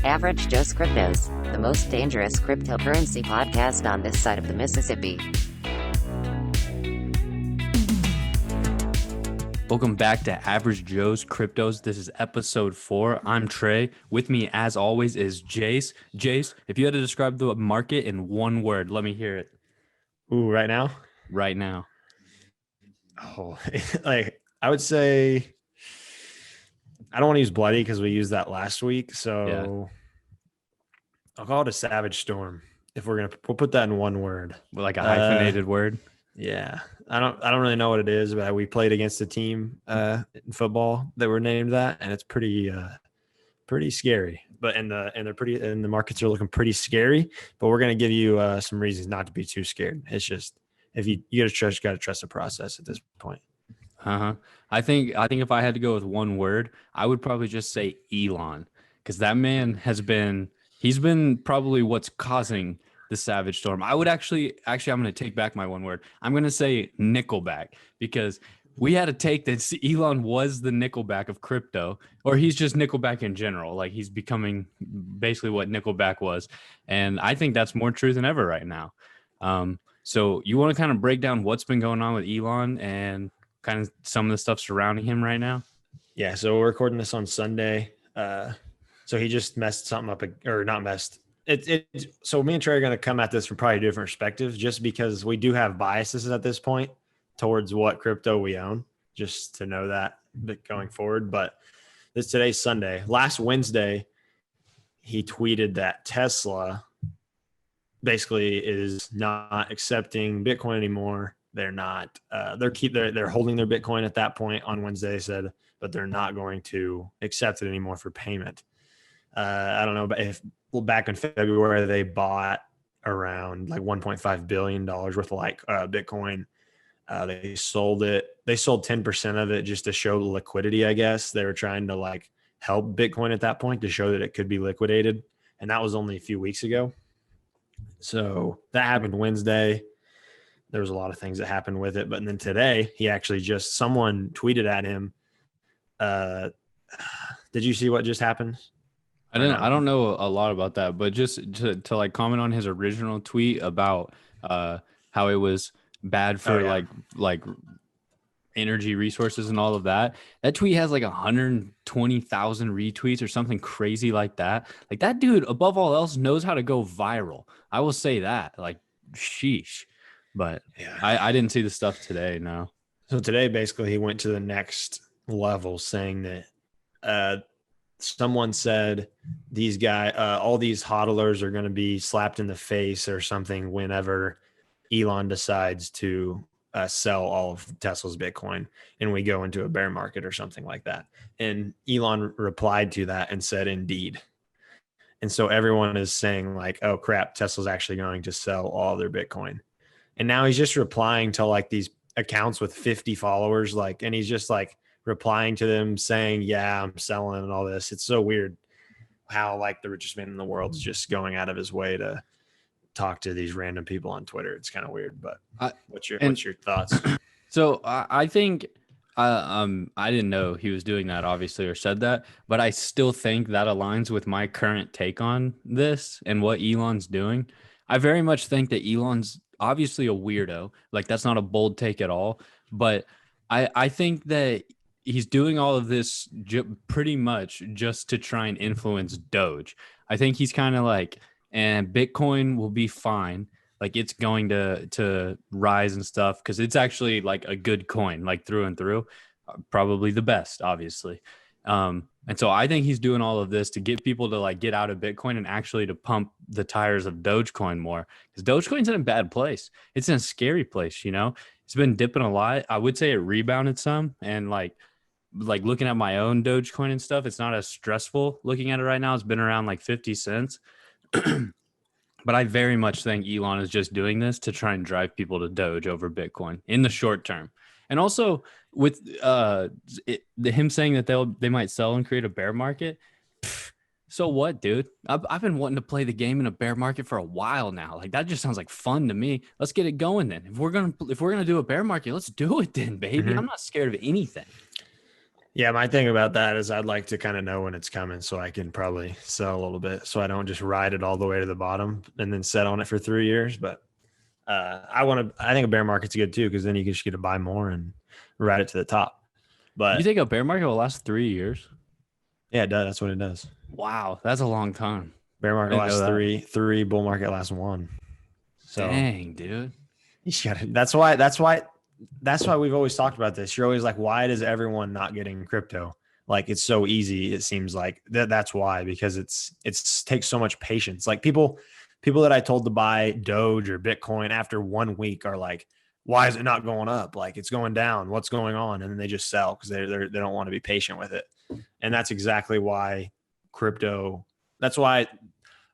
Average Joe's Cryptos, the most dangerous cryptocurrency podcast on this side of the Mississippi. Welcome back to Average Joe's Cryptos. This is episode 4. I'm Trey. With me, as always, is Jace. Jace, if you had to describe the market in one word, let me hear it. Ooh, right now? Right now. Oh, I would say, I don't want to use bloody because we used that last week. So I'll call it a savage storm. If we'll put that in one word. Like a hyphenated word? Yeah. I don't really know what it is, but we played against a team in football that were named that, and it's pretty scary. But the markets are looking pretty scary. But we're gonna give you some reasons not to be too scared. It's just if you gotta trust the process at this point. I think if I had to go with one word, I would probably just say Elon, because that man he's been probably what's causing the savage storm. I would actually I'm going to take back my one word. I'm going to say Nickelback, because we had to take that Elon was the Nickelback of crypto, or he's just Nickelback in general. Like, he's becoming basically what Nickelback was. And I think that's more true than ever right now. So you want to kind of break down what's been going on with Elon and kind of some of the stuff surrounding him right now? Yeah. So we're recording this on Sunday. So he just messed something up, or not messed. So me and Trey are going to come at this from probably different perspectives, just because we do have biases at this point towards what crypto we own, just to know that going forward. But today's Sunday. Last Wednesday, he tweeted that Tesla basically is not accepting Bitcoin anymore. They're not. They're holding their Bitcoin at that point on Wednesday, they said, but they're not going to accept it anymore for payment. I don't know, but back in February, they bought around like $1.5 billion worth of Bitcoin. They sold it. They sold 10% of it just to show the liquidity, I guess. They were trying to help Bitcoin at that point to show that it could be liquidated. And that was only a few weeks ago. So that happened Wednesday. There was a lot of things that happened with it. But then today, someone tweeted at him. Did you see what just happened? I don't know a lot about that, but just to comment on his original tweet about how it was bad for like energy resources and all of that. That tweet has 120,000 retweets or something crazy like that. Like, that dude, above all else, knows how to go viral. I will say that. Sheesh. But yeah. I didn't see the stuff today. No. So today, basically, he went to the next level, saying that someone said these guys, all these hodlers are going to be slapped in the face or something whenever Elon decides to sell all of Tesla's Bitcoin and we go into a bear market or something like that. And Elon replied to that and said, indeed. And so everyone is saying oh crap, Tesla's actually going to sell all their Bitcoin. And now he's just replying to these accounts with 50 followers, and he's just replying to them saying, yeah, I'm selling and all this. It's so weird how the richest man in the world is just going out of his way to talk to these random people on Twitter. It's kind of weird, but what's your thoughts? So I think I didn't know he was doing that, obviously, or said that, but I still think that aligns with my current take on this and what Elon's doing. I very much think that Elon's obviously a weirdo. That's not a bold take at all, but I think that he's doing all of this pretty much just to try and influence Doge. I think he's kind of and Bitcoin will be fine. It's going to rise and stuff because it's actually a good coin, through and through, probably the best, obviously. And so I think he's doing all of this to get people to get out of Bitcoin and actually to pump the tires of Dogecoin more, because Dogecoin's in a bad place. It's in a scary place. It's been dipping a lot. I would say it rebounded some, and looking at my own Dogecoin and stuff, it's not as stressful looking at it right now. It's been around 50 cents. But I very much think Elon is just doing this to try and drive people to Doge over Bitcoin in the short term. And also with him saying that they might sell and create a bear market. So what, dude? I've been wanting to play the game in a bear market for a while now. That just sounds like fun to me. Let's get it going then. If we're gonna do a bear market, let's do it then, baby. Mm-hmm. I'm not scared of anything. Yeah, my thing about that is I'd like to kind of know when it's coming so I can probably sell a little bit so I don't just ride it all the way to the bottom and then set on it for 3 years. But I think a bear market's good too, because then you just get to buy more and ride it to the top. But You think a bear market will last 3 years? yeah, it does. That's what it does. Wow, that's a long time. Bear market Didn't know lasts that. three, bull market lasts one. So Dang, dude. you gotta, that's why we've always talked about this. You're always like, why does everyone not getting crypto? Like it's so easy. It seems like that's why, because it's takes so much patience. Like people that I told to buy Doge or Bitcoin after 1 week are like, why is it not going up? Like it's going down. What's going on? And then they just sell because they don't want to be patient with it. And that's exactly why crypto. That's why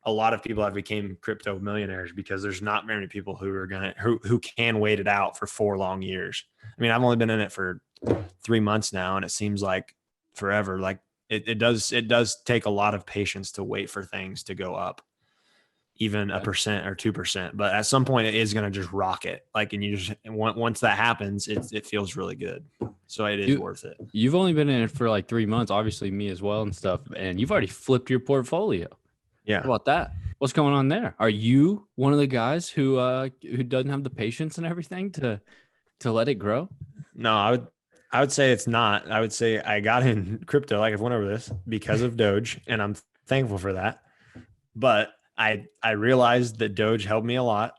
a lot of people have became crypto millionaires, because there's not many people who can wait it out for 4 long years. I mean, I've only been in it for 3 months now, and it seems like forever. Like it does take a lot of patience to wait for things to go up, even a percent or 2%. But at some point, it is going to just rocket. Like, and you just once that happens, it feels really good. So it is worth it. You've only been in it for like 3 months, obviously me as well and stuff, and you've already flipped your portfolio. Yeah. How about that? What's going on there? Are you one of the guys who doesn't have the patience and everything to let it grow? No, I would say it's not. I would say I got in crypto, like I've went over this, because of Doge, and I'm thankful for that. But I realized that Doge helped me a lot,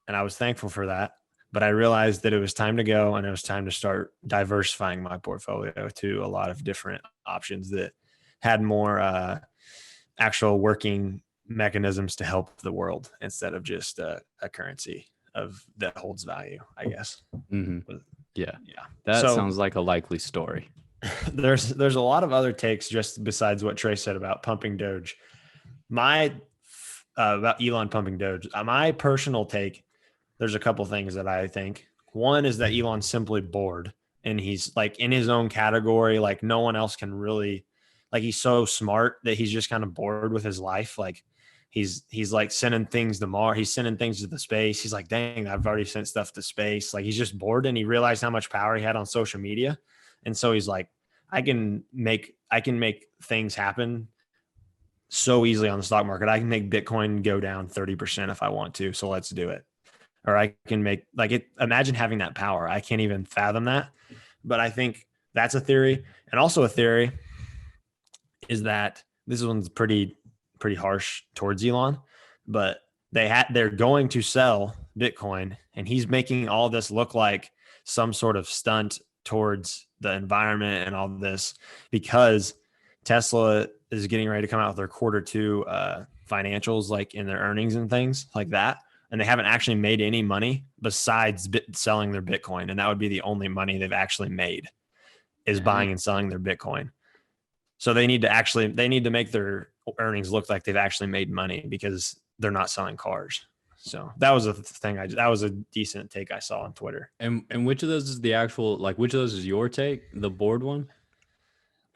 and I was thankful for that. But I realized that it was time to go, and it was time to start diversifying my portfolio to a lot of different options that had more actual working mechanisms to help the world instead of just a currency that holds value, I guess. Mm-hmm. Yeah. Yeah. That sounds like a likely story. There's a lot of other takes just besides what Trey said about pumping Doge. My about Elon pumping Doge. My personal take, there's a couple things that I think. One is that Elon's simply bored, and he's like in his own category. Like no one else can really, like he's so smart that he's just kind of bored with his life. Like he's like sending things to Mars. He's sending things to the space. He's like, dang, I've already sent stuff to space. Like he's just bored, and he realized how much power he had on social media. And so he's like, I can make things happen so easily on the stock market. I can make Bitcoin go down 30% if I want to. So let's do it. Or I can make like it. Imagine having that power. I can't even fathom that. But I think that's a theory. And also a theory is that this one's pretty harsh towards Elon, but they're going to sell Bitcoin, and he's making all this look like some sort of stunt towards the environment and all this, because Tesla is getting ready to come out with their Q2 financials, like in their earnings and things like that. And they haven't actually made any money besides selling their Bitcoin. And that would be the only money they've actually made, is buying and selling their Bitcoin. So they need to make their earnings look like they've actually made money, because they're not selling cars. So that was a thing. That was a decent take I saw on Twitter. And which of those is the actual, like, which of those is your take? The board one?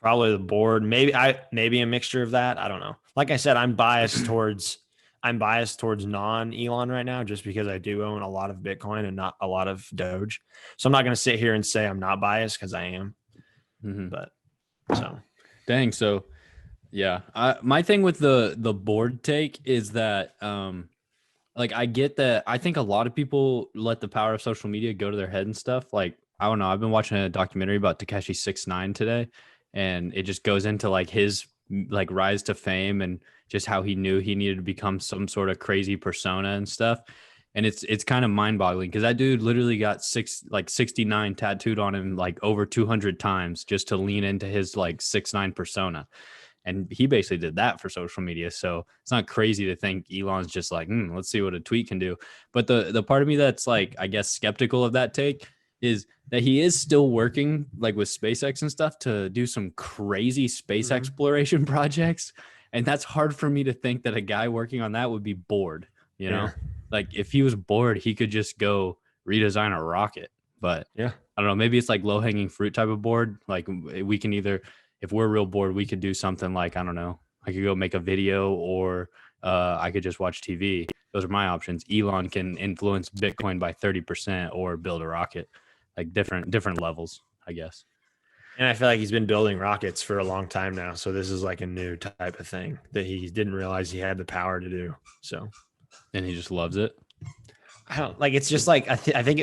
Probably the board. Maybe a mixture of that. I don't know. Like I said, I'm biased towards non-Elon right now, just because I do own a lot of Bitcoin and not a lot of Doge. So I'm not going to sit here and say I'm not biased, because I am. Mm-hmm. But so dang. So yeah, my thing with the board take is that like I get that. I think a lot of people let the power of social media go to their head and stuff. Like I don't know. I've been watching a documentary about Tekashi 6ix9ine today, and it just goes into like his like rise to fame and just how he knew he needed to become some sort of crazy persona and stuff. And it's kind of mind boggling, because that dude literally got 69 tattooed on him like over 200 times just to lean into his like 6ix9ine persona. And he basically did that for social media. So it's not crazy to think Elon's just like, let's see what a tweet can do. But the part of me that's like, I guess, skeptical of that take is that he is still working like with SpaceX and stuff to do some crazy space exploration projects. And that's hard for me to think that a guy working on that would be bored, you know? Like if he was bored, he could just go redesign a rocket. But I don't know, maybe it's like low hanging fruit type of bored. Like we can either, if we're real bored, we could do something like, I don't know, I could go make a video, or I could just watch TV. Those are my options. Elon can influence Bitcoin by 30% or build a rocket, like different levels, I guess. And I feel like he's been building rockets for a long time now. So this is like a new type of thing that he didn't realize he had the power to do. So, and he just loves it. I don't like, it's just like, I think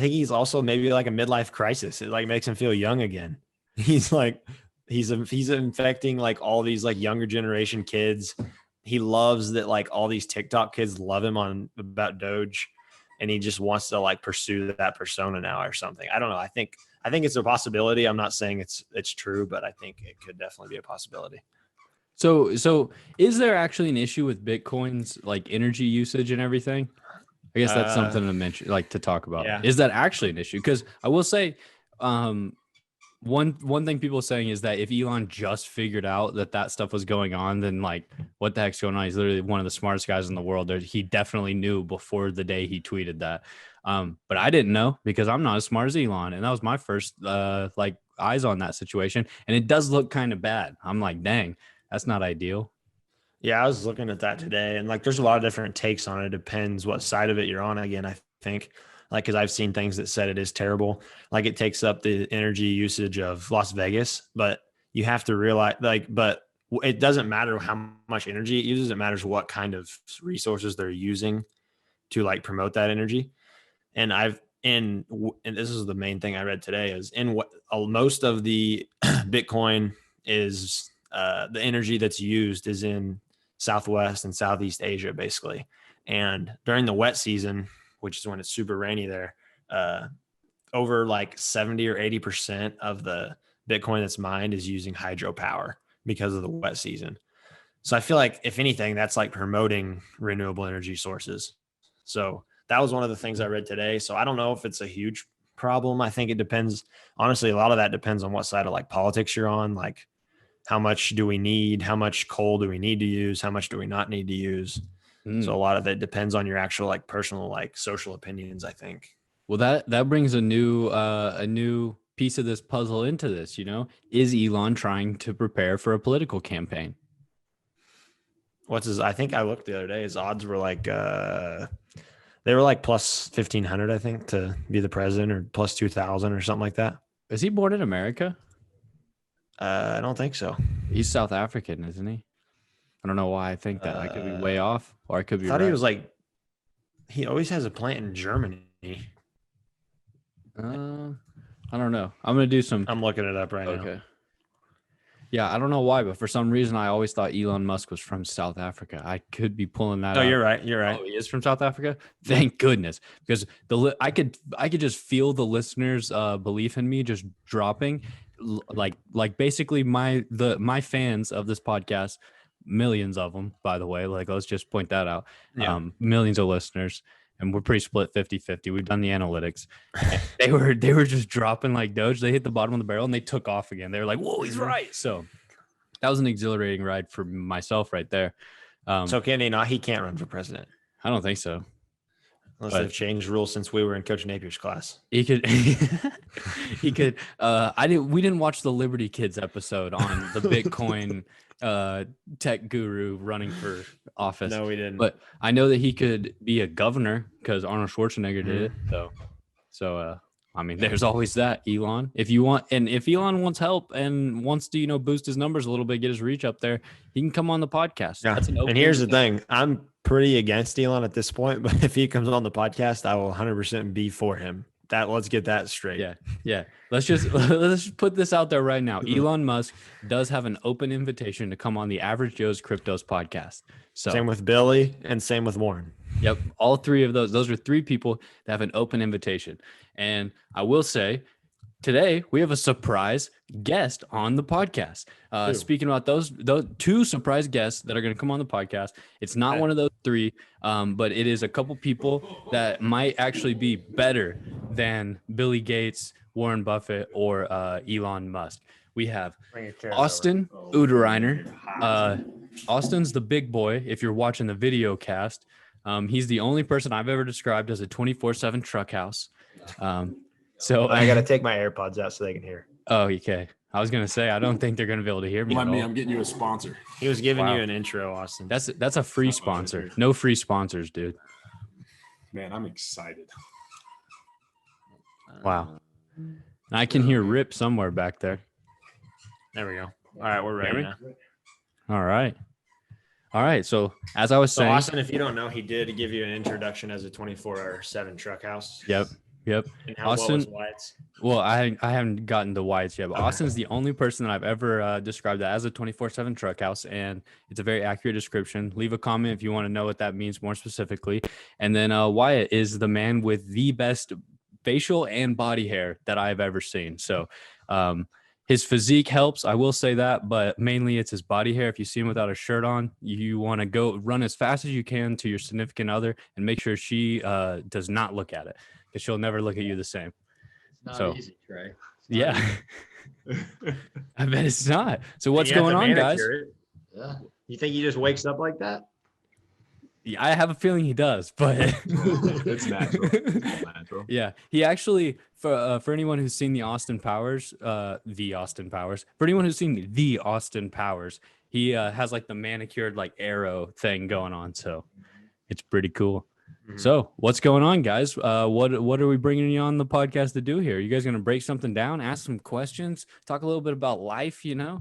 he's also maybe like a midlife crisis. It like makes him feel young again. He's like, he's infecting like all these like younger generation kids. He loves that like all these TikTok kids love him on about Doge, and he just wants to like pursue that persona now or something. I don't know. I think it's a possibility. I'm not saying it's true, but I think it could definitely be a possibility. So is there actually an issue with Bitcoin's like energy usage and everything? I guess that's something to mention, like to talk about. Yeah. Is that actually an issue? Because I will say, one thing people are saying is that if Elon just figured out that stuff was going on, then like what the heck's going on? He's literally one of the smartest guys in the world. He definitely knew before the day he tweeted that. But I didn't know because I'm not as smart as Elon, and that was my first like eyes on that situation. And it does look kind of bad. I'm like, dang, that's not ideal. Yeah, I was looking at that today, and like there's a lot of different takes on it. It depends what side of it you're on. Again, I think like because I've seen things that said it is terrible. Like it takes up the energy usage of Las Vegas, but you have to realize but it doesn't matter how much energy it uses. It matters what kind of resources they're using to like promote that energy. And and this is the main thing I read today is in what most of the Bitcoin is the energy that's used is in Southwest and Southeast Asia, basically. And during the wet season, which is when it's super rainy there, over like 70 or 80% of the Bitcoin that's mined is using hydropower because of the wet season. So I feel like if anything, that's like promoting renewable energy sources. So that was one of the things I read today. So I don't know if it's a huge problem. I think it depends. Honestly, a lot of that depends on what side of like politics you're on. Like, how much do we need? How much coal do we need to use? How much do we not need to use? So a lot of that depends on your actual like personal like social opinions, I think. Well, that brings a new piece of this puzzle into this. Is Elon trying to prepare for a political campaign? I think I looked the other day. His odds were like they were like plus 1,500, I think, to be the president, or plus 2,000 or something like that. Is he born in America? I don't think so. He's South African, isn't he? I don't know why I think that. I could be way off, or I could be I thought right. he was like, he always has a plant in Germany. I don't know. I'm looking it up right now. Okay. Yeah, I don't know why, but for some reason I always thought Elon Musk was from South Africa. I could be pulling that. Oh, out. you're right. You're right. Oh, he is from South Africa. Thank goodness, because I could just feel the listeners' belief in me just dropping. Like basically my fans of this podcast, millions of them, by the way. Like let's just point that out. Yeah. Millions of listeners. And we're pretty split 50-50. We've done the analytics. They were just dropping like Doge. They hit the bottom of the barrel and they took off again. They were like, whoa, he's right. So that was an exhilarating ride for myself right there. So can he not? He can't run for president. I don't think so. Unless they've changed rules since we were in Coach Napier's class. He could he could we didn't watch the Liberty Kids episode on the Bitcoin tech guru running for office. No, we didn't. But I know that he could be a governor because Arnold Schwarzenegger did it. So I mean, there's always that, Elon. If Elon wants help and wants to, boost his numbers a little bit, get his reach up there, he can come on the podcast. Yeah. And here's the thing. I'm pretty against Elon at this point, but if he comes on the podcast, I will 100% be for him. Let's get that straight. Yeah. Let's just put this out there right now. Elon Musk does have an open invitation to come on the Average Joe's Cryptos podcast. So same with Billy and same with Warren. Yep. All three of those are three people that have an open invitation. And I will say today we have a surprise guest on the podcast. Speaking about those two surprise guests that are going to come on the podcast, it's not one of those three, but it is a couple people that might actually be better than Billy Gates, Warren Buffett, or Elon Musk. We have Austin Uderreiner. Austin's the big boy if you're watching the video cast. He's the only person I've ever described as a 24/7 truck house. So I got to take my AirPods out so they can hear. Oh, okay. I was gonna say I don't think they're gonna be able to hear me. I'm getting you a sponsor. He was giving you an intro, Austin. That's a free sponsor. No free sponsors, dude. Man, I'm excited. Wow. I can hear Rip somewhere back there. There we go. All right, we're ready now. All right. So as I was So saying, Austin, if you don't know, he did give you an introduction as a 24/7 truck house. Yep. And what Austin, was White's? well, I haven't gotten to White's yet, but Austin's the only person that I've ever described that as a 24/7 truck house, and it's a very accurate description. Leave a comment if you want to know what that means more specifically. And then Wyatt is the man with the best facial and body hair that I've ever seen. So his physique helps, I will say that, but mainly it's his body hair. If you see him without a shirt on, you want to go run as fast as you can to your significant other and make sure she does not look at it, because she'll never look at you the same. It's not easy, Trey. Yeah. I bet it's not. So what's going on, guys? Yeah. You think he just wakes up like that? Yeah, I have a feeling he does, but It's natural. It's all natural. yeah, he actually, for anyone who's seen for anyone who's seen the Austin Powers, he has like the manicured like arrow thing going on. So it's pretty cool. Mhm. So what's going on, guys? What are we bringing you on the podcast to do here? You guys going to break something down, ask some questions, talk a little bit about life, Yeah.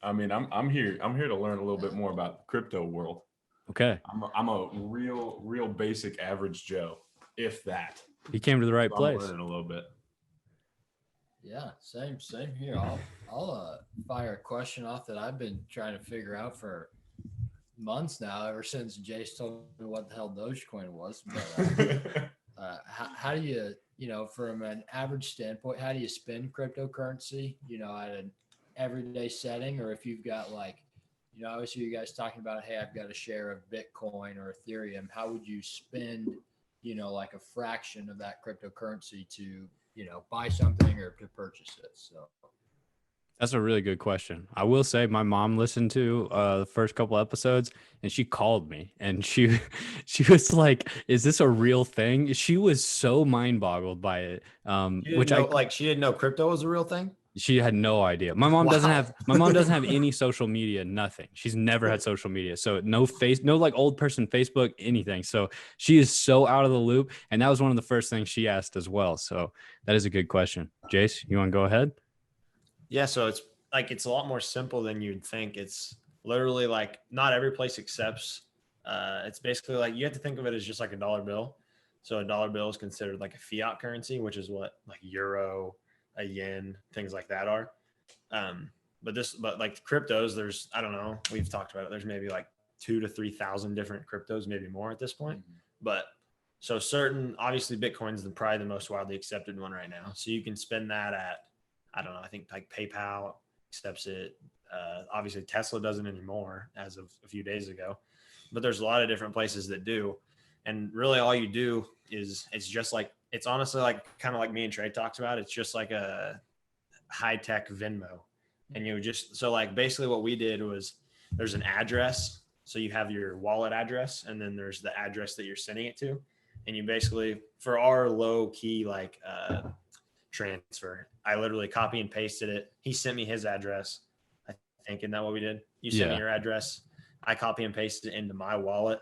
I mean, I'm here to learn a little bit more about the crypto world. Okay. I'm a real basic average Joe, if that. He came to the right So place. I'm learning a little bit. Yeah, same here. I'll fire a question off that I've been trying to figure out for months now, ever since Jace told me what the hell Dogecoin was. But how do you, from an average standpoint, how do you spend cryptocurrency, at an everyday setting? Or if you've got obviously you guys talking about, hey, I've got a share of Bitcoin or Ethereum, how would you spend, like a fraction of that cryptocurrency to, buy something or to purchase it? So That's a really good question. I will say my mom listened to the first couple episodes and she called me and she was like, is this a real thing? She was so mind boggled by it. She didn't know crypto was a real thing. She had no idea. My mom doesn't have any social media, nothing. She's never had social media. So no like old person Facebook, anything. So she is so out of the loop. And that was one of the first things she asked as well. So that is a good question. Jace, you want to go ahead? Yeah, so it's a lot more simple than you'd think. It's literally like not every place accepts. It's basically like you have to think of it as just like a dollar bill. So a dollar bill is considered like a fiat currency, which is what like euro, a yen, things like that are. But like cryptos, there's, I don't know, we've talked about it. There's maybe like 2,000 to 3,000 different cryptos, maybe more at this point. Mhm. But so obviously Bitcoin's probably the most widely accepted one right now. So you can spend that at, I don't know, I think like PayPal accepts it. Obviously Tesla doesn't anymore as of a few days ago, but there's a lot of different places that do. And really all you do is it's honestly like kind of like me and Trey talked about. It's just like a high tech Venmo. And so like basically what we did was there's an address. So you have your wallet address and then there's the address that you're sending it to. And you basically, for our low key, like, transfer, I literally copy and pasted it. He sent me his address. I think, isn't that what we did? You sent me your address. I copy and pasted it into my wallet.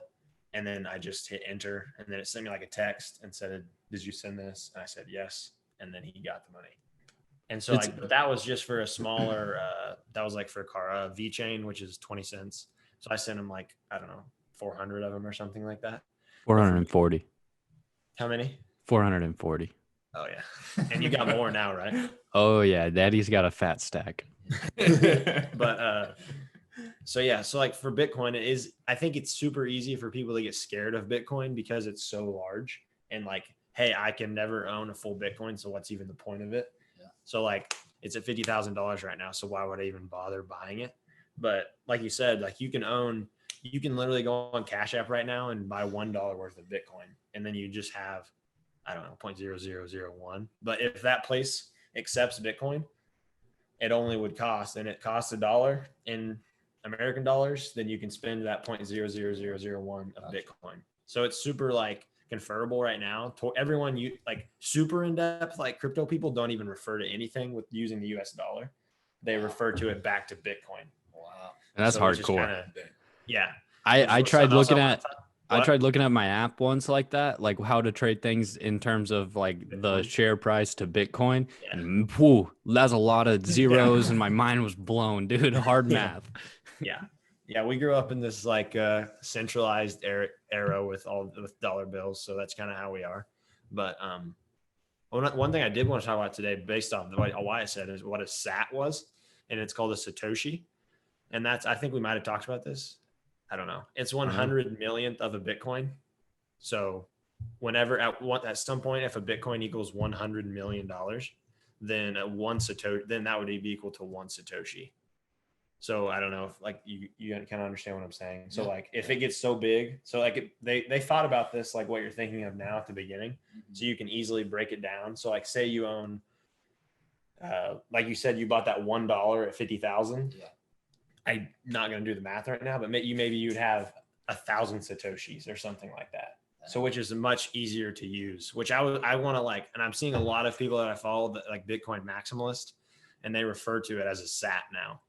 And then I just hit enter. And then it sent me like a text and said, did you send this? And I said, yes. And then he got the money. And so but that was just for a smaller, that was like for a car, V-Chain, which is 20 cents. So I sent him like, I don't know, 400 of them or something like that. 440. How many? 440. Oh yeah. And you got more now, right? Oh yeah. Daddy's got a fat stack. But, so yeah, so like for Bitcoin, I think it's super easy for people to get scared of Bitcoin because it's so large and like, hey, I can never own a full Bitcoin. So what's even the point of it? Yeah. So like it's at $50,000 right now. So why would I even bother buying it? But like you said, like you can literally go on Cash App right now and buy $1 worth of Bitcoin. And then you just have, I don't know, 0.0001. But if that place accepts Bitcoin, it only would cost, and it costs $1 in American dollars, then you can spend that 0.00001 of Bitcoin. So it's super like convertible right now to everyone. You like super in depth, like crypto people don't even refer to anything with using the US dollar. They refer to it back to Bitcoin. Wow. And that's So it's just hardcore. yeah. I tried looking at I What? tried looking at my app once like that, like how to trade things in terms of like the Bitcoin? share price to Bitcoin. Yeah. And whew, that's a lot of zeros and my mind was blown, dude. Hard Yeah. math. Yeah, we grew up in this like centralized era with dollar bills, so that's kind of how we are. But one thing I did want to talk about today, based off why I said, is what a sat was, and it's called a Satoshi, and that's, I think we might have talked about this. I don't know. It's 100 millionth of a Bitcoin. So whenever at some point, if a Bitcoin equals $100 million, then one Satoshi, then that would be equal to one Satoshi. So I don't know if like you kind of understand what I'm saying. So like if it gets so big, so like they thought about this like what you're thinking of now at the beginning, so you can easily break it down. So like say you own, like you said, you bought that $1 at 50,000. Yeah. I'm not going to do the math right now, but maybe you'd have 1,000 Satoshis or something like that. So which is much easier to use, which I want to like, and I'm seeing a lot of people that I follow that like Bitcoin maximalist, and they refer to it as a sat now.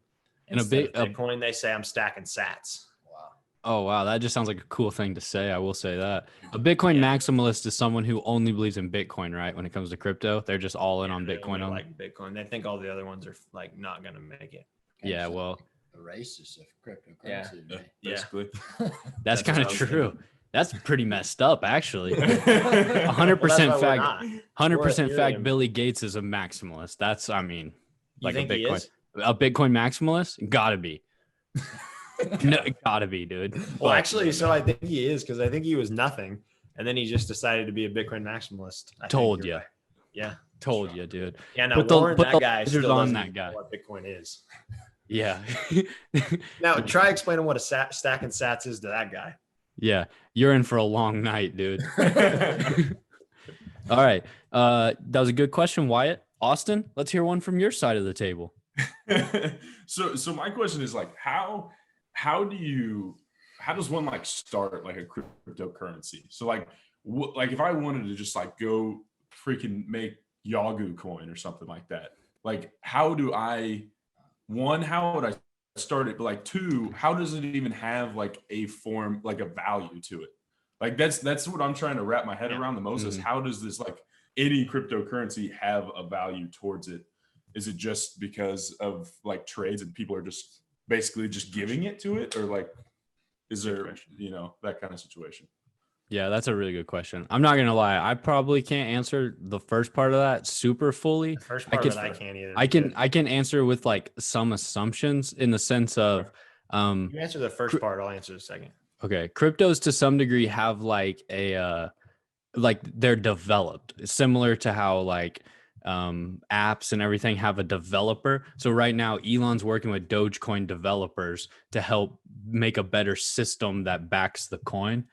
And Bitcoin, they say I'm stacking sats. Wow. Oh wow, that just sounds like a cool thing to say. I will say that. A Bitcoin maximalist is someone who only believes in Bitcoin, right? When it comes to crypto, they're just all in on Bitcoin. Only like Bitcoin. They think all the other ones are like not going to make it. Yeah, well, a racist of cryptocurrency. Basically. that's kind of true. That's pretty messed up, actually. 100% Well, fact. 100% fact. Ethereum. Billy Gates is a maximalist. That's, I mean, You like think a he Bitcoin. is? A Bitcoin maximalist? Gotta be. No, gotta be, dude. Well, But- actually, so I think he is, because I think he was nothing, and then he just decided to be a Bitcoin maximalist. I think Told you're you. right. Yeah. Told you, dude. Yeah. Now Put the- Warren, put that the guy lasers still on doesn't that even guy. know what Bitcoin is. Yeah. Now try explaining what a stacking sats is to that guy. Yeah. You're in for a long night, dude. All right. That was a good question, Wyatt. Austin, let's hear one from your side of the table. So my question is like, how does one like start like a cryptocurrency? So like like if I wanted to just like go freaking make Yagu coin or something like that, like how would I start it? But like two, how does it even have like a form, like a value to it? Like that's what I'm trying to wrap my head around the most, is how does this, like any cryptocurrency, have a value towards it? Is it just because of like trades and people are just basically just giving it to it, or like is there, that kind of situation? Yeah, that's a really good question. I'm not gonna lie, I probably can't answer the first part of that super fully. The first part of it, I can't either. I can answer with like some assumptions in the sense of You answer the first part, I'll answer the second. okay, cryptos to some degree have like a like they're developed similar to how like apps and everything have a developer. So right now Elon's working with Dogecoin developers to help make a better system that backs the coin.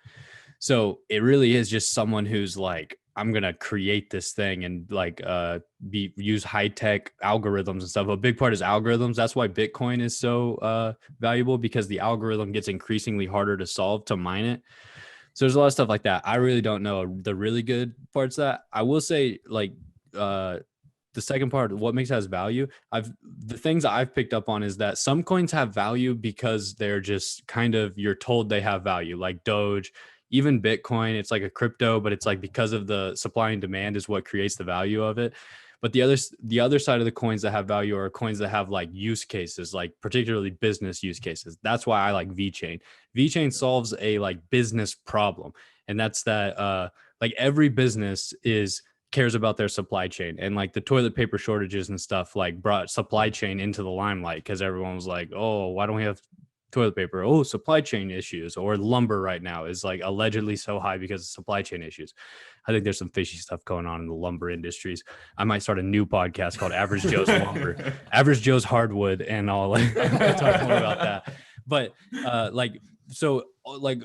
So it really is just someone who's like, I'm gonna create this thing and like use high tech algorithms and stuff. A big part is algorithms. That's why Bitcoin is so valuable, because the algorithm gets increasingly harder to solve to mine it. So there's a lot of stuff like that. I really don't know the really good parts of that. I will say like the second part, what makes it has value. The things I've picked up on is that some coins have value because they're just kind of, you're told they have value, like Doge. Even Bitcoin, it's like a crypto, but it's like because of the supply and demand is what creates the value of it. But the other side of the coins that have value are coins that have like use cases, like particularly business use cases. That's why I like VeChain. VeChain solves a like business problem, and that's that like every business cares about their supply chain, and like the toilet paper shortages and stuff like brought supply chain into the limelight, because everyone was like, oh, why don't we have toilet paper? Oh, supply chain issues. Or lumber right now is like allegedly so high because of supply chain issues. I think there's some fishy stuff going on in the lumber industries. I might start a new podcast called Average Joe's Lumber, Average Joe's Hardwood, and I'll like talk more about that. But so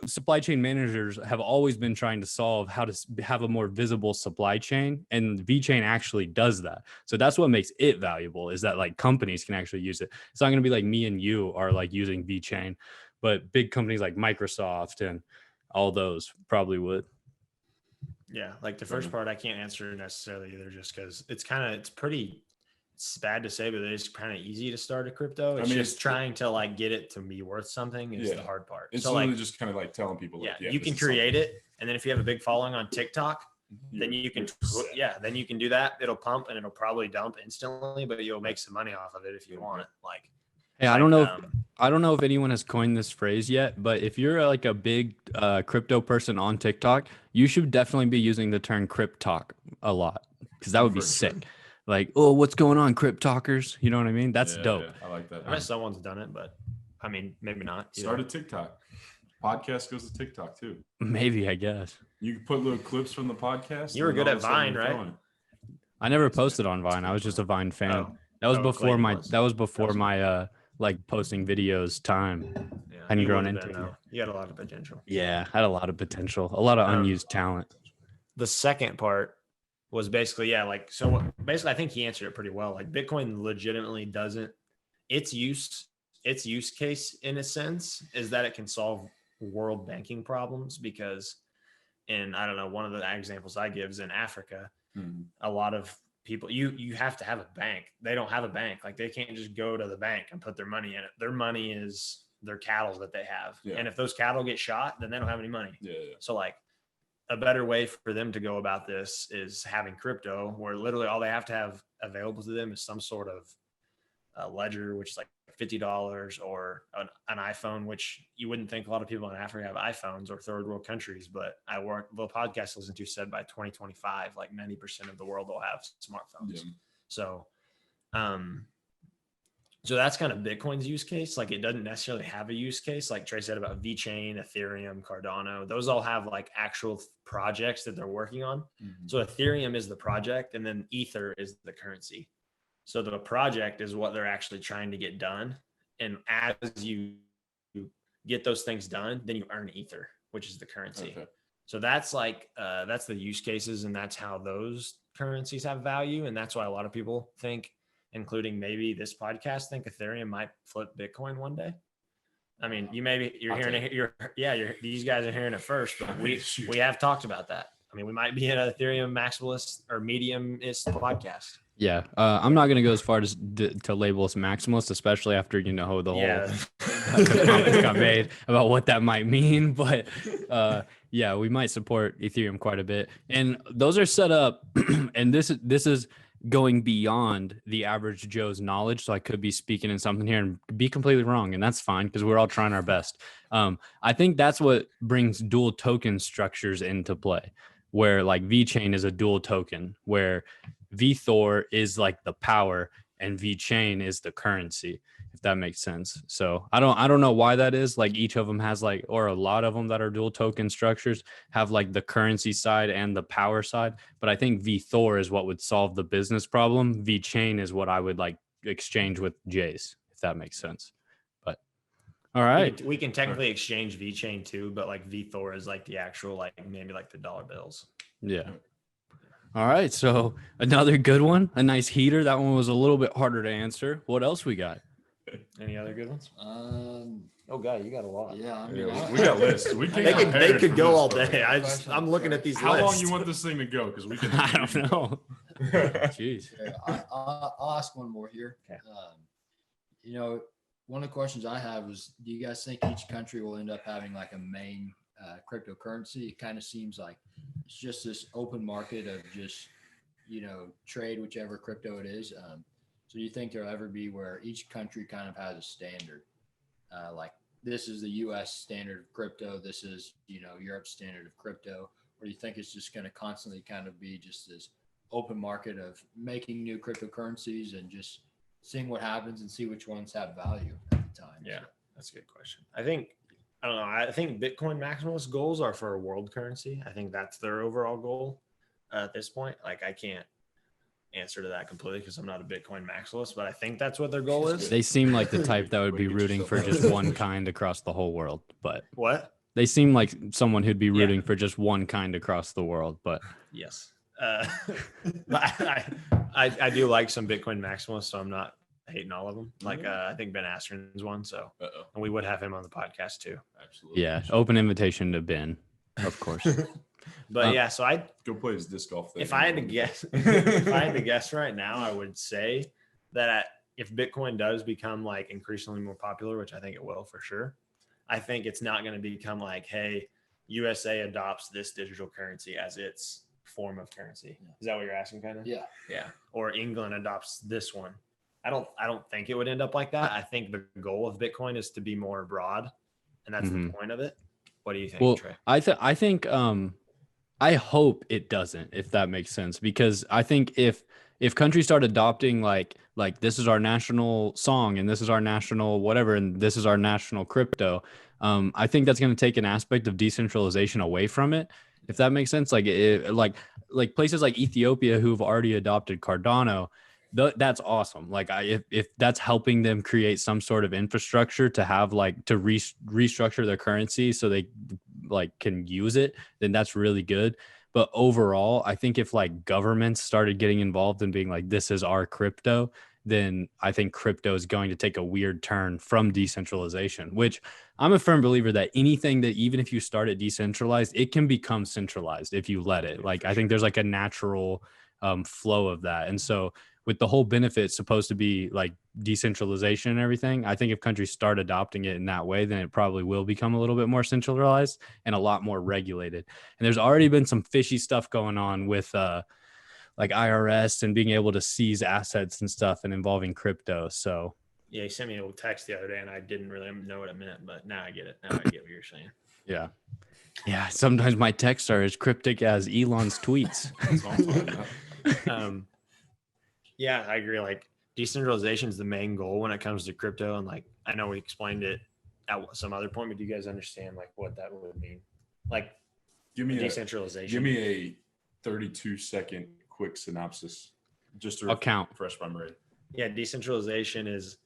supply chain managers have always been trying to solve how to have a more visible supply chain, and VeChain actually does that. So that's what makes it valuable, is that like companies can actually use it. It's not going to be like me and you are like using VeChain, but big companies like Microsoft and all those probably would. Yeah, like the first part I can't answer necessarily either, just because it's it's bad to say, but it's kind of easy to start a crypto. It's just trying to like get it to be worth something is the hard part. It's so literally like, just kind of like telling people, like, you can create it, and then if you have a big following on TikTok, then you can, then you can do that. It'll pump and it'll probably dump instantly, but you'll make some money off of it if you want it. Like, hey, I don't know if anyone has coined this phrase yet, but if you're like a big crypto person on TikTok, you should definitely be using the term cryptalk a lot, because that would be sick. Sure. Like, oh, what's going on, cryptalkers? You know what I mean? That's dope. Yeah, I like that. I bet someone's done it, but I mean, maybe not. Start a TikTok. Podcast goes to TikTok too. Maybe, I guess. You can put little clips from the podcast. You were good at Vine, right? I never posted on Vine. I was just a Vine fan. That was before my like posting videos time. Yeah, hadn't grown into it. You had a lot of potential. Yeah, I had a lot of potential, a lot of unused talent. The second part was basically, I think he answered it pretty well. Like, Bitcoin legitimately doesn't, its use case in a sense is that it can solve world banking problems, because I don't know, one of the examples I give is in Africa, a lot of people, you have to have a bank. They don't have a bank. Like, they can't just go to the bank and put their money in it. Their money is their cattle that they have. Yeah. And if those cattle get shot, then they don't have any money. Yeah. So like, a better way for them to go about this is having crypto, where literally all they have to have available to them is some sort of ledger, which is like $50, or an iPhone, which you wouldn't think a lot of people in Africa have iPhones, or third world countries. But the podcast I listened to said by 2025, like 90% of the world will have smartphones. Yeah. So that's kind of Bitcoin's use case. Like, it doesn't necessarily have a use case. Like Trey said about VeChain, Ethereum, Cardano, those all have like actual projects that they're working on. Mm-hmm. So Ethereum is the project, and then Ether is the currency. So the project is what they're actually trying to get done. And as you get those things done, then you earn Ether, which is the currency. Okay. So that's like, that's the use cases, and that's how those currencies have value. And that's why a lot of people think, including maybe this podcast, think Ethereum might flip Bitcoin one day. I mean, these guys are hearing it first, but we have talked about that. I mean, we might be an Ethereum maximalist or mediumist podcast. Yeah, I'm not going to go as far as to label us maximalist, especially after the whole comments got made about what that might mean. But we might support Ethereum quite a bit, and those are set up, and this is going beyond the average Joe's knowledge. So I could be speaking in something here and be completely wrong, and that's fine, because we're all trying our best. I think that's what brings dual token structures into play, where like VeChain is a dual token, where VThor is like the power and VeChain is the currency, if that makes sense. So I don't know why that is. Like, each of them has like, or a lot of them that are dual token structures have like the currency side and the power side. But I think VThor is what would solve the business problem. VeChain is what I would like exchange with Jace, if that makes sense. But all right, we can technically exchange VeChain too, but like VThor is like the actual, like maybe like the dollar bills. Yeah. All right, so another good one, a nice heater. That one was a little bit harder to answer. What else we got? Any other good ones? Oh God, you got a lot. Yeah, I mean, we got lists. They could go all day. I'm looking at these. How lists. long you want this thing to go? Because we can. I don't know. Jeez. I'll ask one more here. Okay. One of the questions I have is, do you guys think each country will end up having like a main cryptocurrency? It kind of seems like it's just this open market of just, trade whichever crypto it is. So do you think there'll ever be where each country kind of has a standard? Like, this is the US standard of crypto, this is, Europe's standard of crypto, or do you think it's just going to constantly kind of be just this open market of making new cryptocurrencies and just seeing what happens and see which ones have value at the time? Yeah, that's a good question. I don't know. I think Bitcoin maximalist goals are for a world currency. I think that's their overall goal at this point. Like, I can't answer to that completely because I'm not a Bitcoin maximalist, but I think that's what their goal is. They seem like the type that would be rooting for just one kind across the whole world. But what? They seem like someone who'd be rooting for just one kind across the world. But yes, but I do like some Bitcoin maximalists, so I'm not hating all of them. Like, I think Ben Askren's one, so and we would have him on the podcast too. Absolutely. Yeah, open invitation to Ben, of course. But so I go play his disc golf thing. If I had to guess right now, I would say that if Bitcoin does become like increasingly more popular, which I think it will for sure, I think it's not going to become like, hey, USA adopts this digital currency as its form of currency. Is that what you're asking, kind of? Yeah. Yeah. Or England adopts this one. I don't think it would end up like that. I think the goal of Bitcoin is to be more broad, and that's the point of it. What do you think, Well, Trey? I think I hope it doesn't, if that makes sense, because I think if countries start adopting like this is our national song and this is our national whatever and this is our national crypto, I think that's going to take an aspect of decentralization away from it, if that makes sense. Like like places like Ethiopia who've already adopted Cardano, that's awesome. Like if that's helping them create some sort of infrastructure to have like to restructure their currency so they like can use it, then that's really good. But overall, I think if like governments started getting involved and being like, this is our crypto, then I think crypto is going to take a weird turn from decentralization, which I'm a firm believer that anything that even if you start it decentralized, it can become centralized if you let it. Like I think there's like a natural flow of that. And so with the whole benefit supposed to be like decentralization and everything, I think if countries start adopting it in that way, then it probably will become a little bit more centralized and a lot more regulated. And there's already been some fishy stuff going on with like IRS and being able to seize assets and stuff and involving crypto. So Yeah, he sent me a text the other day and I didn't really know what it meant, but now I get it. Now I get what you're saying. yeah. Yeah. Sometimes my texts are as cryptic as Elon's tweets. That's all I'm talking about. Yeah, I agree. Like decentralization is the main goal when it comes to crypto. And like, I know we explained it at some other point, but do you guys understand like what that would mean? Like Give me decentralization. Give me a 32-second quick synopsis just to refresh my brain. Yeah, decentralization is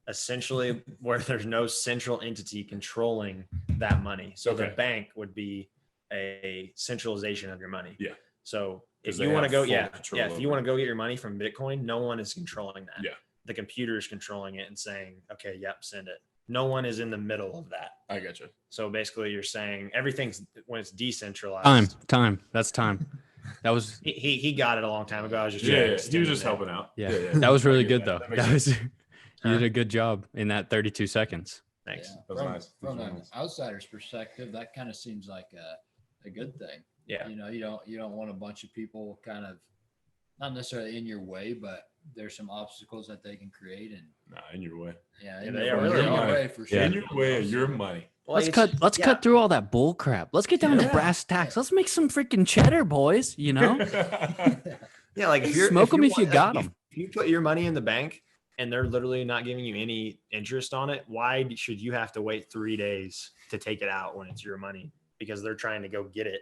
essentially where there's no central entity controlling that money. So the bank would be a centralization of your money. Yeah. So if you want to go, if you want to go get your money from Bitcoin, no one is controlling that. Yeah. The computer is controlling it and saying, okay, yep, send it. No one is in the middle of that. I got you. So basically you're saying everything's when it's decentralized. Time. That's time. That was he got it a long time ago. I was just he was just helping out. Yeah. That was really good though. That was you did a good job in that 32 seconds. Thanks. Yeah. That was nice. From an outsider's perspective, that kind of seems like a good thing. Yeah. You know, you don't want a bunch of people kind of not necessarily in your way, but there's some obstacles that they can create and in your way. Yeah, they are really in your way for sure. In your way of your money. Well, let's cut through all that bull crap. Let's get down to brass tacks. Let's make some freaking cheddar, boys. You know? Yeah, like if you're smoke them if you got them. If you put your money in the bank and they're literally not giving you any interest on it, why should you have to wait 3 days to take it out when it's your money? Because they're trying to go get it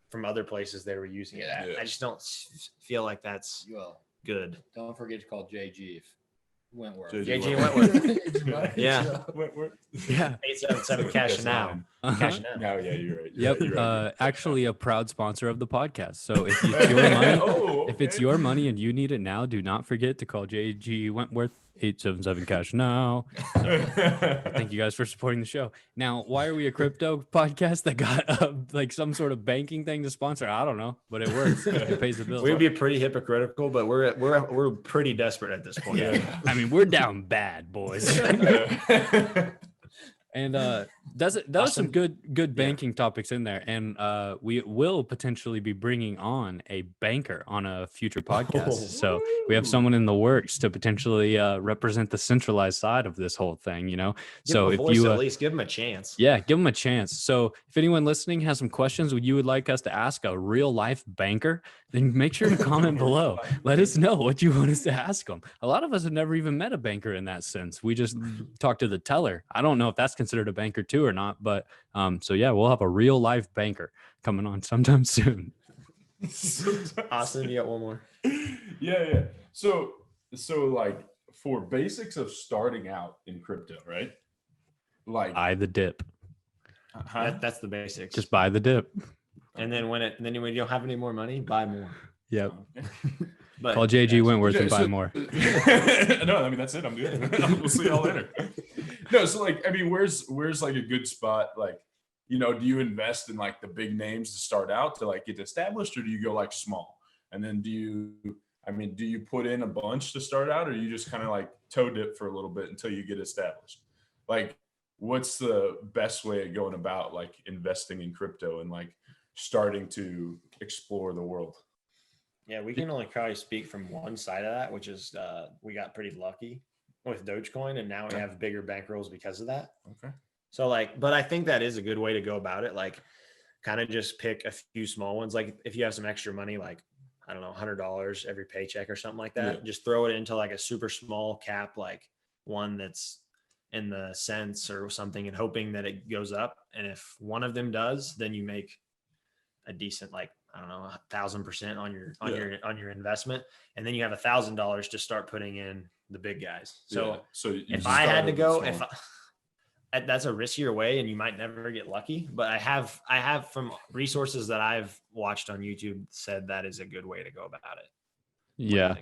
from other places they were using it at. Yeah. I just don't feel like that's good. Don't forget to call JG if Wentworth. JG Wentworth. Yeah. Wentworth. Yeah. 877 cash now. Cash now. No, yeah, you're right. Yep. You're right. Actually, a proud sponsor of the podcast. So if it's your money, if it's your money and you need it now, do not forget to call JG Wentworth 877 cash now. Thank you guys for supporting the show. Now, why are we a crypto podcast that got like some sort of banking thing to sponsor? I don't know, but it works. It pays the bills. We would be pretty hypocritical, but we're pretty desperate at this point. Yeah. I mean, we're down bad, boys. And that was some good banking topics in there. And we will potentially be bringing on a banker on a future podcast. So we have someone in the works to potentially represent the centralized side of this whole thing, you know? So if you at least give them a chance. Yeah, give them a chance. So if anyone listening has some questions you would like us to ask a real life banker, then make sure to comment below. Let us know what you want us to ask them. A lot of us have never even met a banker in that sense. We just talk to the teller. I don't know if that's considered a banker too or not, but so yeah, we'll have a real life banker coming on sometime soon. Austin, you got one more? Yeah. So like for basics of starting out in crypto, right? Like buy the dip. That's the basics. Just buy the dip. And then when you don't have any more money, buy more. Yep. But call JG Wentworth and buy more. No, I mean that's it. I'm good. We'll see y'all later. No, so like I mean, where's like a good spot? Like, you know, do you invest in like the big names to start out to like get established, or do you go like small? And then do you I mean, do you put in a bunch to start out, or you just kind of like toe dip for a little bit until you get established? Like, what's the best way of going about like investing in crypto and like starting to explore the world? Yeah, we can only probably speak from one side of that, which is we got pretty lucky with Dogecoin, and now we have bigger bankrolls because of that. Okay. So like, but I think that is a good way to go about it. Like, kind of just pick a few small ones. Like if you have some extra money, like, I don't know, $100 every paycheck or something like that, just throw it into like a super small cap, like one that's in the cents or something, and hoping that it goes up. And if one of them does, then you make a decent, like, I don't know, 1,000% on your investment. And then you have $1,000 to start putting in the big guys. So if I had to go, that's a riskier way, and you might never get lucky, but I have from resources that I've watched on YouTube said that is a good way to go about it. Yeah.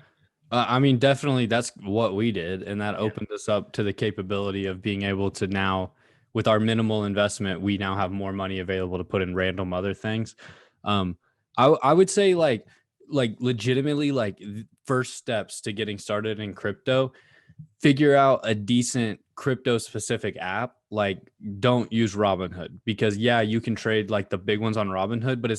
I mean, definitely that's what we did. And that opened us up to the capability of being able to now, with our minimal investment, we now have more money available to put in random other things. I would say like legitimately, like first steps to getting started in crypto, figure out a decent crypto specific app. Like, don't use Robinhood, because you can trade like the big ones on Robinhood, but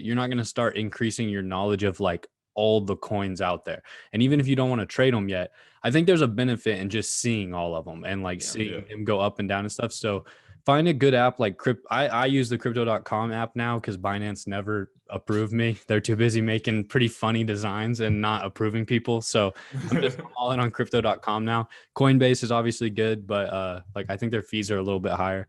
you're not gonna start increasing your knowledge of like all the coins out there. And even if you don't want to trade them yet, I think there's a benefit in just seeing all of them and like seeing them go up and down and stuff. So find a good app like I use the crypto.com app now because Binance never approved me. They're too busy making pretty funny designs and not approving people. So I'm just all in on crypto.com now. Coinbase is obviously good, but like I think their fees are a little bit higher.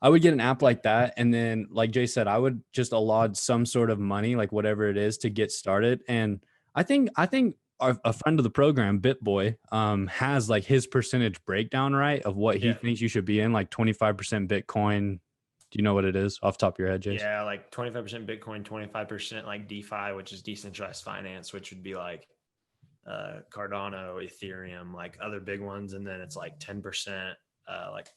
I would get an app like that. And then, like Jay said, I would just allot some sort of money, like whatever it is, to get started. And I think a friend of the program, BitBoy, has like his percentage breakdown, right, of what he thinks you should be in, like 25% Bitcoin. Do you know what it is off the top of your head, Jason? Yeah, like 25% Bitcoin, 25% like DeFi, which is decentralized finance, which would be like Cardano, Ethereum, like other big ones. And then it's like 10% like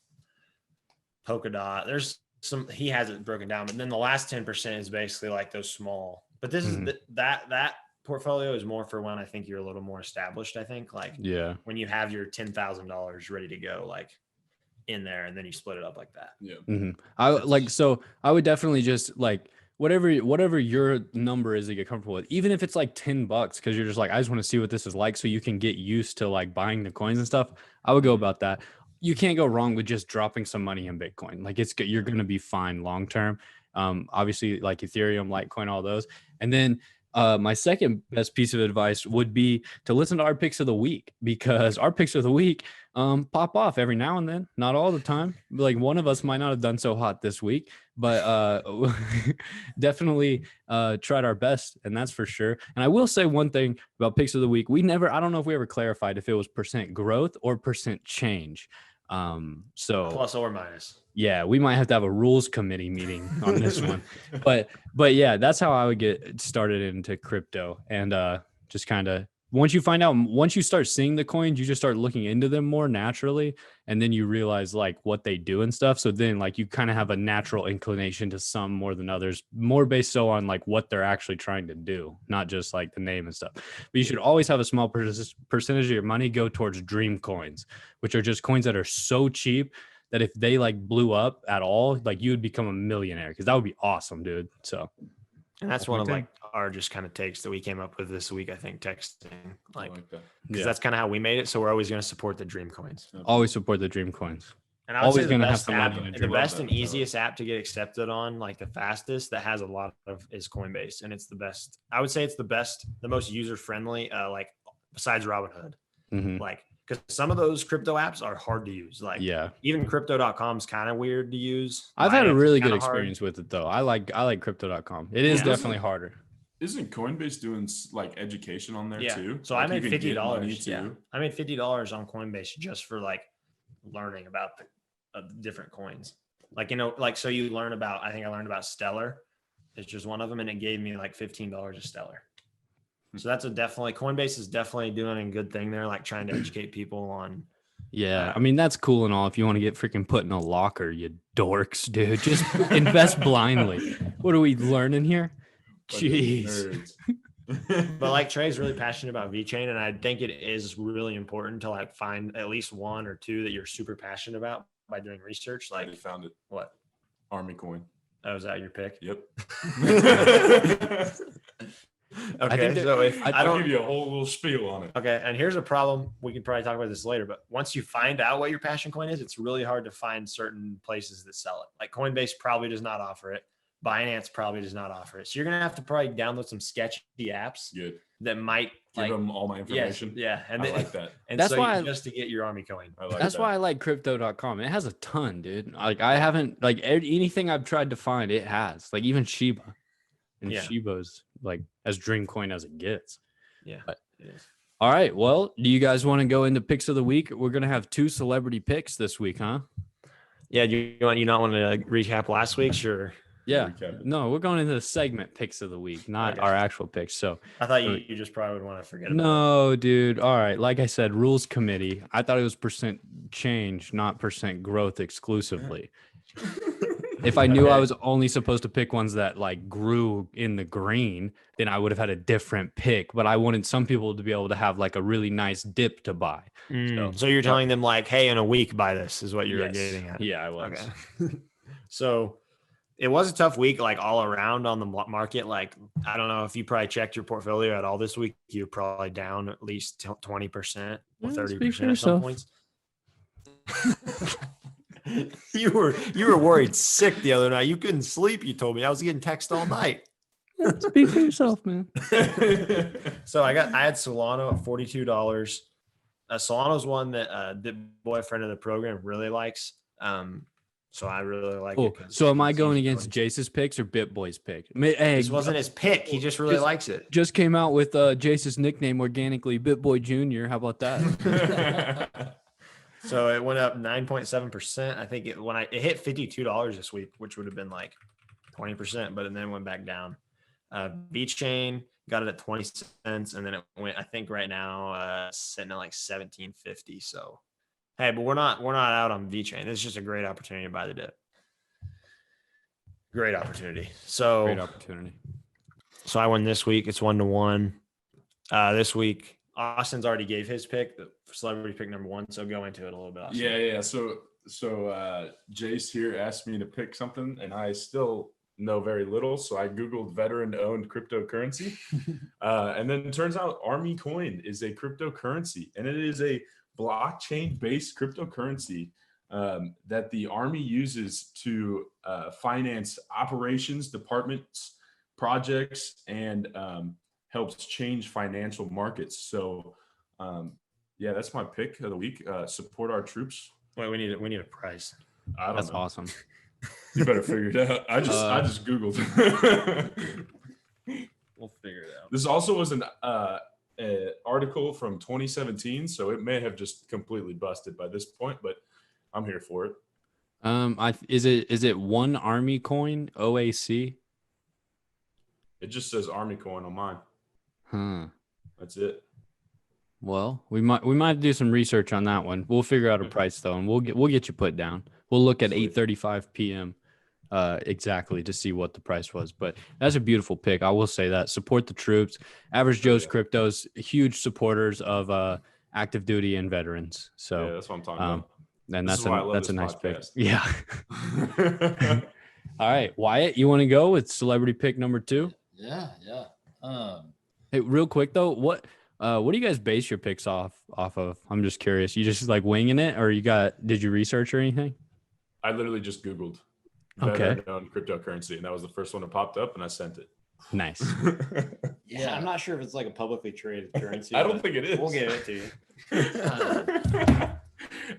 Polkadot. There's some, he has it broken down, but then the last 10% is basically like those small, but this is that portfolio is more for when I think you're a little more established. I think like, when you have your $10,000 ready to go, like in there, and then you split it up like that. I would definitely just like whatever your number is to get comfortable with, even if it's like $10, because you're just like, I just want to see what this is like, so you can get used to like buying the coins and stuff. I would go about that. You can't go wrong with just dropping some money in Bitcoin. Like you're going to be fine long term. Obviously, like Ethereum, Litecoin, all those. And then my second best piece of advice would be to listen to our picks of the week, because our picks of the week pop off every now and then, not all the time. Like one of us might not have done so hot this week, but definitely tried our best, and that's for sure. And I will say one thing about picks of the week. I don't know if we ever clarified if it was percent growth or percent change. So plus or minus. Yeah, we might have to have a rules committee meeting on this one. But yeah, that's how I would get started into crypto. And just kind of once you start seeing the coins, you just start looking into them more naturally, and then you realize like what they do and stuff. So then like you kind of have a natural inclination to some more than others, more based so on like what they're actually trying to do, not just like the name and stuff. But you should always have a small percentage of your money go towards dream coins, which are just coins that are so cheap that if they like blew up at all, like you would become a millionaire, because that would be awesome, dude. So, and that's one of like our just kind of takes that we came up with this week, I think, texting, like because that's kind of how we made it. So we're always going to support the dream coins. Always support the dream coins. And I would say the best and easiest app to get accepted on, like the fastest, that has a lot of, is Coinbase. And it's the best. I would say it's the best, the most user-friendly, like besides Robinhood. Like, because some of those crypto apps are hard to use. Like, even crypto.com is kind of weird to use. I've had a really good experience with it, though. I like crypto.com. It is definitely harder. Isn't Coinbase doing like education on there too? So like I made $50. I made $50 on Coinbase just for like learning about the different coins. Like, you know, like, so you learn about, I think I learned about Stellar. It's just one of them, and it gave me like $15 a Stellar. So that's Coinbase is definitely doing a good thing there, like trying to educate people on. Yeah, I mean, that's cool and all if you want to get freaking put in a locker, you dorks, dude. Just invest blindly. What are we learning here? Jeez. But like Trey's really passionate about VeChain, and I think it is really important to like find at least one or two that you're super passionate about by doing research. I Like already found it. what? Army coin. Oh, is that your pick? Yep. Okay, so if I I'll don't give you a whole little spiel on it. Okay, and here's a problem. We can probably talk about this later, but once you find out what your passion coin is, it's really hard to find certain places that sell it. Like Coinbase probably does not offer it. Binance probably does not offer it. So you're gonna have to probably download some sketchy apps Good. that might Give them all my information. Yeah, and I like that. And That's so why just to get your army coin. I like That's that. why I like crypto.com. It has a ton, dude. Like I haven't like anything I've tried to find, it has. Like even Shiba. And Yeah. Shiba's like as dream coin as it gets. Yeah, But- it is. All right. Well, do you guys want to go into picks of the week? We're gonna have 2 celebrity picks this week, huh? Yeah, you not want to recap last week's? Sure. Yeah. Recap it. No, we're going into the segment picks of the week, not Okay. our actual picks. So I thought you just probably would want to forget about it. no, dude. All right. Like I said, rules committee. I thought it was percent change, not percent growth exclusively. If I knew I Okay. was only supposed to pick ones that like grew in the green, then I would have had a different pick. But I wanted some people to be able to have like a really nice dip to buy. So you're telling them like, hey, in a week buy this is what you're Yes. getting at. Yeah, I was. Okay. So it was a tough week, like all around on the market. Like, I don't know if you probably checked your portfolio at all this week. You're probably down at least 20% or Yeah, speak for 30% at some yourself. points. You were worried sick the other night. You couldn't sleep. You told me. I was getting text all night. Speak for yourself, man. So I had Solano at $42. Solano's one that the boyfriend of the program really likes. So I really like Oh, it. 'cause so am I it's going easy against going. Jace's picks or BitBoy's pick? Hey, This wasn't his pick. He just really likes it. just came out with Jace's nickname organically, BitBoy Jr. How about that? So it went up 9.7%. I think it hit $52 this week, which would have been like 20%, but then went back down. VeChain got it at 20 cents, and then it went, I think right now sitting at like 17.50. So hey, but we're not out on VeChain. It's just a great opportunity to buy the dip. Great opportunity. So Great opportunity. So I won this week. It's 1-1. This week, Austin's already gave his pick, the celebrity pick number 1. So go into it a little bit, Austin. Yeah. So Jace here asked me to pick something, and I still know very little. So I Googled veteran-owned cryptocurrency. And then it turns out Army Coin is a cryptocurrency, and it is a blockchain-based cryptocurrency that the Army uses to finance operations, departments, projects, and helps change financial markets. So, yeah, that's my pick of the week. Support our troops. Wait, we need a prize. I don't That's know. awesome. You better figure it out. I just Googled. We'll figure it out. This also was an article from 2017, so it may have just completely busted by this point, but I'm here for it. Is it one Army coin OAC? It just says Army Coin on mine. Huh. That's it. Well, we might have to do some research on that one. We'll figure out a price though, and we'll get you put down. We'll look at Sweet. 8:35 p.m. Exactly to see what the price was. But that's a beautiful pick. I will say that. Support the troops. Average Joe's Cryptos, huge supporters of active duty and veterans. Yeah, So that's what I'm talking about. and This is why I love that's a this nice pick. podcast. Yeah. All right, Wyatt, you want to go with celebrity pick number 2? Yeah. Hey, real quick though, what do you guys base your picks off of? I'm just curious. You just like winging it, or did you research or anything? I literally just Googled Okay. veteran-owned cryptocurrency, and that was the first one that popped up, and I sent it. Nice. Yeah, I'm not sure if it's like a publicly traded currency. I don't but think it is. We'll give it to you.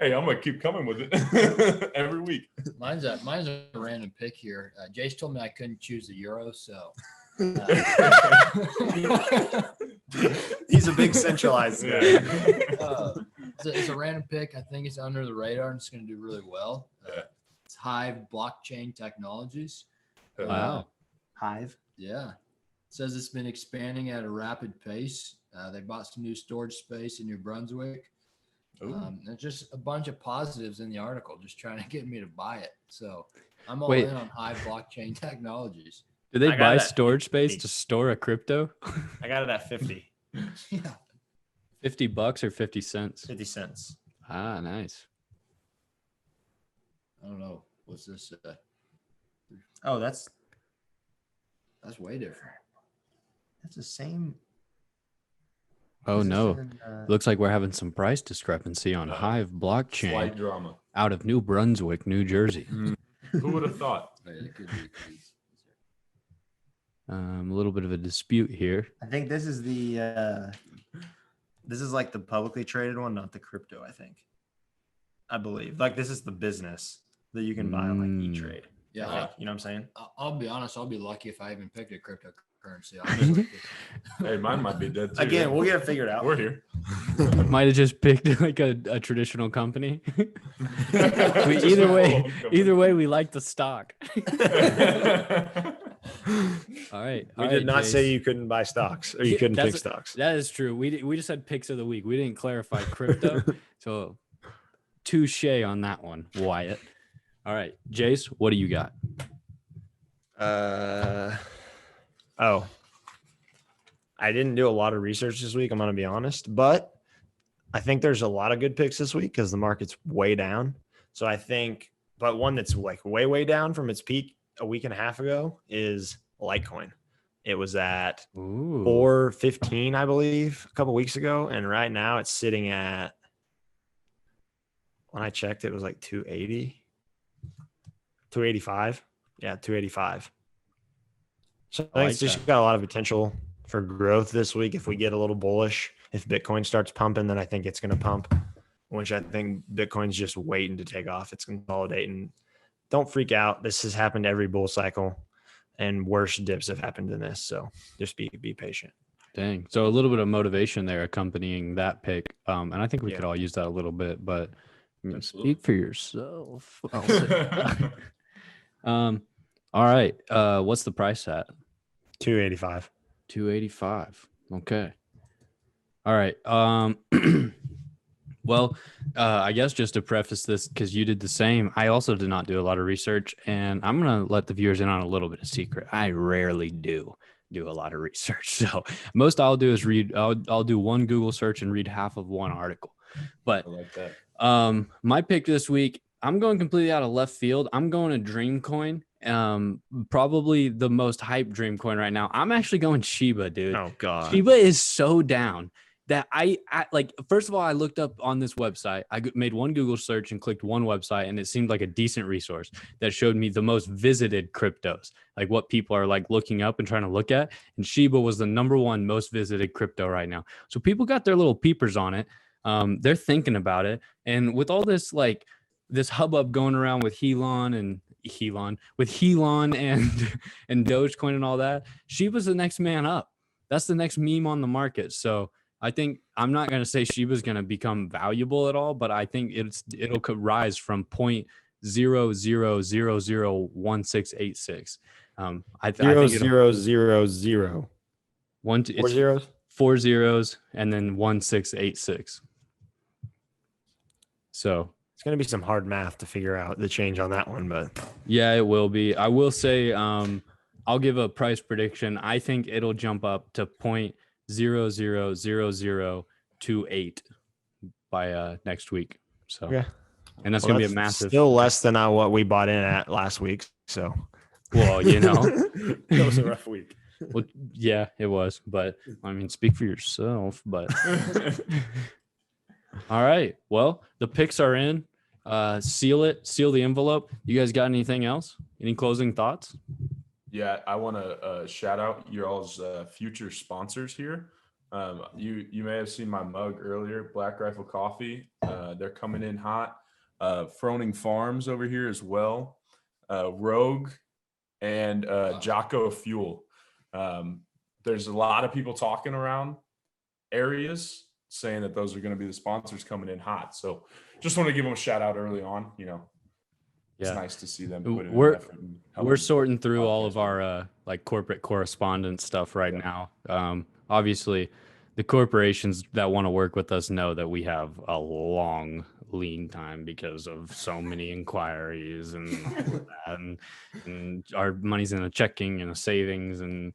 Hey, I'm gonna keep coming with it every week. Mine's a random pick here. Jace told me I couldn't choose the euro, so He's a big centralized guy. it's a random pick. I think it's under the radar and it's going to do really well. It's Hive Blockchain Technologies. Wow. Hive. Yeah. It says it's been expanding at a rapid pace. They bought some new storage space in New Brunswick. There's just a bunch of positives in the article, just trying to get me to buy it. So I'm all Wait. in on Hive Blockchain Technologies. Do they I got buy it at storage space 50. to store a crypto? I got it at 50, Yeah. $50 or 50 cents? 50 cents. Ah, nice. I don't know. What's this? Oh, that's That's way different. the same. Oh Is this no. in, Looks like we're having some price discrepancy on Hive blockchain Slight drama. out of New Brunswick, New Jersey. Who would have thought? Oh, yeah, it could be. A little bit of a dispute here. I think this is the this is like the publicly traded one, not the crypto, I think. I believe. Like this is the business that you can buy on like E-Trade. Yeah, I think, you know what I'm saying? I'll be honest. I'll be lucky if I even picked a cryptocurrency. I'll be Hey, mine might be dead too. Again, we'll get it figured out. We're here. Might have just picked like a traditional company. Either way, we like the stock. All right. We did not say you couldn't buy stocks or you couldn't pick stocks. That is true. We just had picks of the week. We didn't clarify crypto. So touche on that one, Wyatt. All right, Jace, what do you got? I didn't do a lot of research this week, I'm going to be honest, but I think there's a lot of good picks this week because the market's way down. So I think, but one that's like way down from its peak a week and a half ago is Litecoin. It was at 415, I believe, a couple weeks ago. And right now it's sitting at, when I checked, it was like 280, 285. Yeah, 285. So I think it's just got a lot of potential for growth this week. If we get a little bullish, if Bitcoin starts pumping, then I think it's going to pump, which I think Bitcoin's just waiting to take off. It's consolidating. Don't freak out. This has happened every bull cycle, and worse dips have happened than this. So just be patient. Dang. So a little bit of motivation there accompanying that pick. And I think we could all use that a little bit, but speak for yourself. All right. What's the price at? 285. 285. Okay. All right. Well, I guess just to preface this, because you did the same, I also did not do a lot of research, and I'm going to let the viewers in on a little bit of secret. I rarely do a lot of research. So most I'll do is I'll do one Google search and read half of one article. But I like that. My pick this week, I'm going completely out of left field. I'm going to Dreamcoin. Probably the most hyped dream coin right now. I'm actually going Shiba, dude. Oh god, Shiba is so down that I like, first of all, I looked up on this website. I made one Google search and clicked one website, and it seemed like a decent resource that showed me the most visited cryptos, like what people are like looking up and trying to look at. And Shiba was the number 1 most visited crypto right now. So people got their little peepers on it. They're thinking about it. And with all this, like this hubbub going around with Elon and Dogecoin and all that, Shiba's the next man up. That's the next meme on the market. So I think, I'm not going to say Shiba's going to become valuable at all, but I think it'll rise from 0.00001686. I think 0.0000. Four zeros? 4 zeros and then 1686. So it's going to be some hard math to figure out the change on that one, but yeah, it will be. I will say, I'll give a price prediction. I think it'll jump up to 0.000028 by next week. So yeah, and that's gonna be a massive. Still less than what we bought in at last week. So, well, you know, it was a rough week. Well, yeah, it was, but I mean, speak for yourself. But all right, well, the picks are in. Seal the envelope. You guys got anything else? Any closing thoughts? Yeah, I want to shout out your all's future sponsors here. You may have seen my mug earlier, Black Rifle Coffee. They're coming in hot. Froning Farms over here as well. Rogue and Jocko Fuel. There's a lot of people talking around areas saying that those are going to be the sponsors coming in hot. So just want to give them a shout out early on. You know, it's nice to see them put in effort. We're sorting through all of our like corporate correspondence stuff right now. Obviously, the corporations that want to work with us know that we have a long lean time because of so many inquiries and all that. And our money's in a checking and a savings and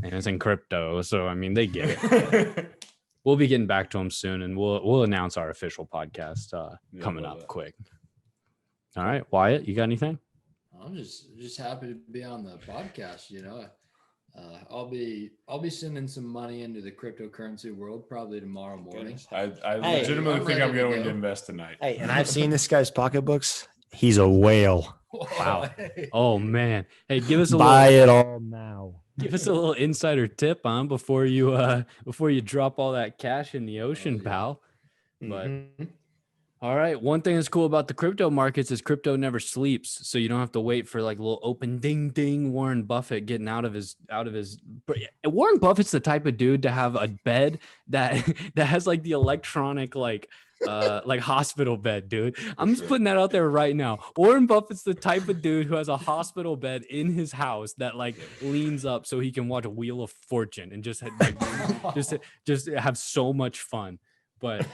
it's in crypto. So I mean, they get it. We'll be getting back to them soon, and we'll announce our official podcast coming up quick. All right, Wyatt, you got anything? I'm just happy to be on the podcast. You know, I'll be sending some money into the cryptocurrency world probably tomorrow morning. I legitimately think I'm going to invest tonight. Hey, and I've seen this guy's pocketbooks. He's a whale. Wow. Oh man. Hey, give us a Buy it all now. Give us a little insider tip on before you drop all that cash in the ocean, pal. But all right, one thing that's cool about the crypto markets is crypto never sleeps, so you don't have to wait for like a little open ding ding Warren Buffett getting out of his. Warren Buffett's the type of dude to have a bed that has like the electronic like hospital bed, dude. I'm just putting that out there right now. Warren Buffett's the type of dude who has a hospital bed in his house that like leans up so he can watch a Wheel of Fortune and just just have so much fun. But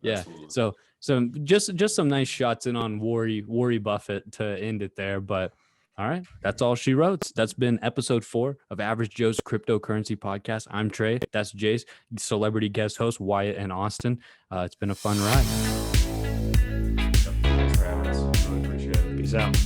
yeah, so just some nice shots in on Warren Buffett to end it there. But all right, that's all she wrote. That's been episode 4 of Average Joe's Cryptocurrency Podcast. I'm Trey. That's Jace, celebrity guest host Wyatt and Austin. It's been a fun ride. Thanks for having us. Really appreciate it. Peace out.